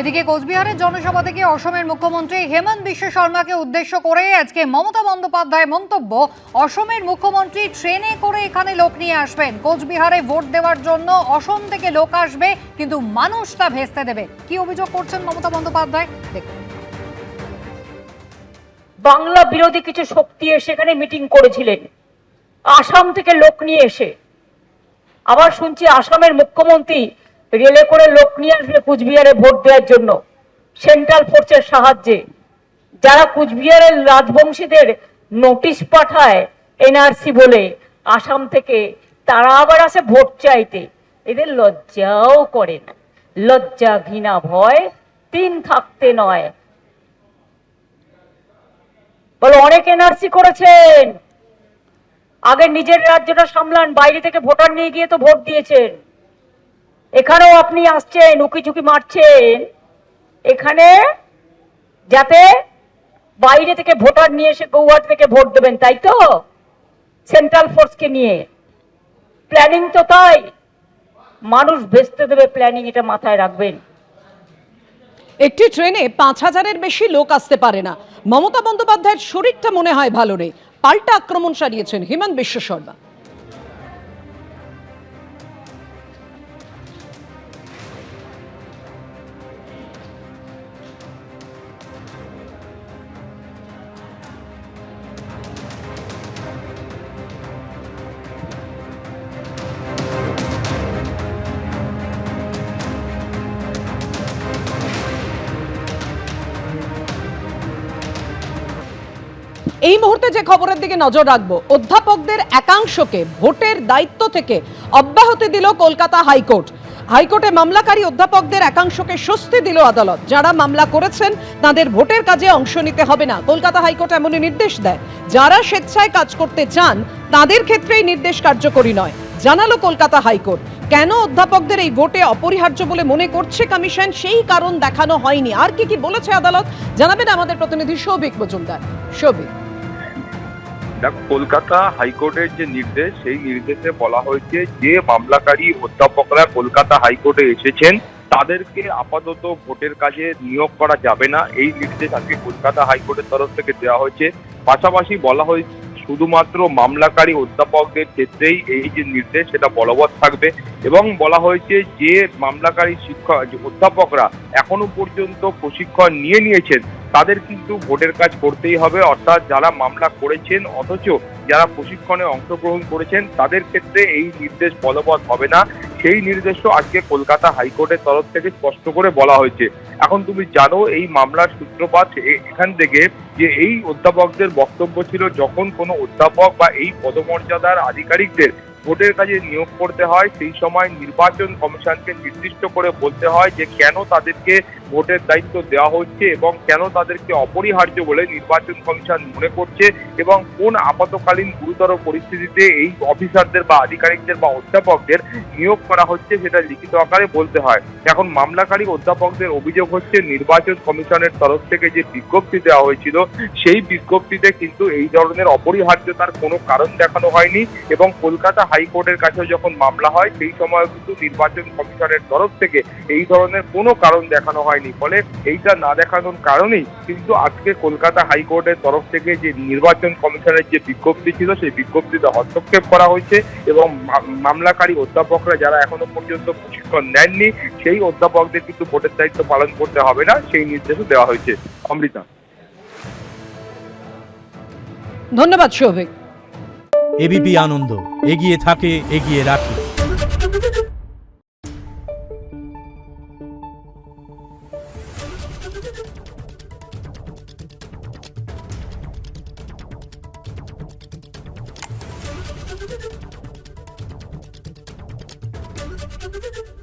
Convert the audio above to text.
এদিকে কোচবিহারের জনসভা থেকে অসমের মুখ্যমন্ত্রী হেমন্ত বিশ্ব শর্মাকে উদ্দেশ্য করে আজকে মমতা বন্দ্যোপাধ্যায়ের মন্তব্য, অসমের মুখ্যমন্ত্রী ট্রেনে করে এখানে লোক নিয়ে আসবেন। কোচবিহারে ভোট দেওয়ার জন্য অসম থেকে লোক আসবে, কিন্তু মানুষ তা ভেস্তে দেবে। কি অভিযোগ করছেন মমতা বন্দ্যোপাধ্যায় দেখুন। বাংলা বিরোধী কিছু শক্তি এসে এখানে মিটিং করেছিলেন আসাম থেকে লোক নিয়ে এসে। আবার শুনছি আসামের মুখ্যমন্ত্রী রেলে করে লোক নিয়ে আসবে কুচবিহারে ভোট দেওয়ার জন্য সেন্ট্রাল ফোর্সের সাহায্যে। যারা কুচবিহারের রাজবংশীদের নোটিশ পাঠায় এনআরসি বলে আসাম থেকে, তারা আবার আসে ভোট চাইতে। এদের লজ্জাও করে না। লজ্জা ঘৃণা ভয় তিন থাকতে নয়। বলো, অনেক এনআরসি করেছেন, আগে নিজের রাজ্যটা সামলান, বাইরে থেকে ভোটার নিয়ে গিয়ে তো ভোট দিয়েছেন। এখানেও আপনি আসছেন, উকি ঝুঁকি মারছেন এখানে যাতে বাইরে থেকে ভোটার নিয়ে এসে গৌহাটি থেকে ভোট দেবেন, তাই তো? সেন্ট্রাল ফোর্সকে নিয়ে প্ল্যানিং তো তাই। মানুষ ভেস্তে দেবে প্ল্যানিং, এটা মাথায় রাখবেন। একটি ট্রেনে ৫,০০০-এর বেশি লোক আসতে পারে না। মমতা বন্দ্যোপাধ্যায়ের শরীরটা মনে হয় ভালো রে, পাল্টা আক্রমণ সারিয়েছেন হেমন্ত বিশ্ব শর্মা। এই মুহূর্তে যে খবরের দিকে নজর রাখবো, অধ্যাপকদের একাংশকে ভোটের দায়িত্ব থেকে অব্যাহতি দিল কলকাতা হাইকোর্ট। হাইকোর্টে মামলাকারী অধ্যাপকদের একাংশকে স্বস্তি দিল আদালত। যারা মামলা করেছেন তাদের ভোটের কাজে অংশ নিতে হবে না। কলকাতা হাইকোর্ট এমনই নির্দেশ দেয়। যারা স্বেচ্ছায় কাজ করতে চান তাদের ক্ষেত্রেই নির্দেশ কার্যকরী নয়, জানালো কলকাতা হাইকোর্ট। কেন অধ্যাপকদের এই ভোটে অপরিহার্য বলে মনে করছে কমিশন, সেই কারণ দেখানো হয়নি। আর কি বলেছে আদালত জানাবেন আমাদের প্রতিনিধি সৌভিক মজুমদার। সৌভিক, কলকাতা হাইকোর্টের যে নির্দেশ, সেই নির্দেশে বলা হয়েছে যে মামলাকারী অধ্যাপকরা কলকাতা হাইকোর্টে এসেছেন তাদেরকে আপাতত ভোটের কাজে নিয়োগ করা যাবে না। এই নির্দেশ আজকে কলকাতা হাইকোর্টের তরফ থেকে দেওয়া হয়েছে। পাশাপাশি বলা হয়েছে শুধুমাত্র মামলাকারী অধ্যাপকদের ক্ষেত্রেই এই যে নির্দেশ সেটা বলবৎ থাকবে, এবং বলা হয়েছে যে মামলাকারী অধ্যাপকরা এখনো পর্যন্ত প্রশিক্ষণ নিয়েছেন তাদের কিন্তু ভোটের কাজ করতেই হবে। অর্থাৎ যারা মামলা করেছেন অথচ যারা প্রশিক্ষণে অংশগ্রহণ করেছেন তাদের ক্ষেত্রে এই নির্দেশ বলবৎ হবে না। সেই নির্দেশও আজকে কলকাতা হাইকোর্টের তরফ থেকে স্পষ্ট করে বলা হয়েছে। এখন তুমি জানো এই মামলার সূত্রপাত এখান থেকে, যে এই অধ্যাপকদের বক্তব্য ছিল যখন কোনো অধ্যাপক বা এই পদমর্যাদার আধিকারিকদের ভোটের কাজে নিয়োগ করতে হয় সেই সময় নির্বাচন কমিশনকে নির্দিষ্ট করে বলতে হয় যে কেন তাদেরকে ভোটের দায়িত্ব দেওয়া হচ্ছে এবং কেন তাদেরকে অপরিহার্য বলে নির্বাচন কমিশন মনে করছে, এবং কোন আপাতকালীন গুরুতর পরিস্থিতিতে এই অফিসারদের বা আধিকারিকদের বা অধ্যাপকদের নিয়োগ করা হচ্ছে সেটা লিখিত আকারে বলতে হয়। এখন মামলাকারী অধ্যাপকদের অভিযোগ হচ্ছে নির্বাচন কমিশনের তরফ থেকে যে বিজ্ঞপ্তি দেওয়া হয়েছিল সেই বিজ্ঞপ্তিতে কিন্তু এই ধরনের অপরিহার্যতার কোনো কারণ দেখানো হয়নি, এবং কলকাতা হাইকোর্টের কাছেও যখন মামলা হয় সেই সময় কিন্তু নির্বাচন কমিশনের তরফ থেকে এই ধরনের কোনো কারণ দেখানো হয়নি। ফলে এইটা না দেখানোর কারণেই কিন্তু আজকে কলকাতা হাইকোর্টের তরফ থেকে যে নির্বাচন কমিশনের যে বিজ্ঞপ্তি ছিল সেই বিজ্ঞপ্তিতে হস্তক্ষেপ করা হয়েছে, এবং মামলাকারী অধ্যাপকরা যারা এখনো পর্যন্ত প্রশিক্ষণ নেননি সেই অধ্যাপকদের কিন্তু ভোটের দায়িত্ব পালন করতে হবে না, সেই নির্দেশও দেওয়া হয়েছে। অমৃতা, ধন্যবাদ সৌভিক। এবিপি আনন্দ, এগিয়ে থাকে, এগিয়ে রাখে। Thank you.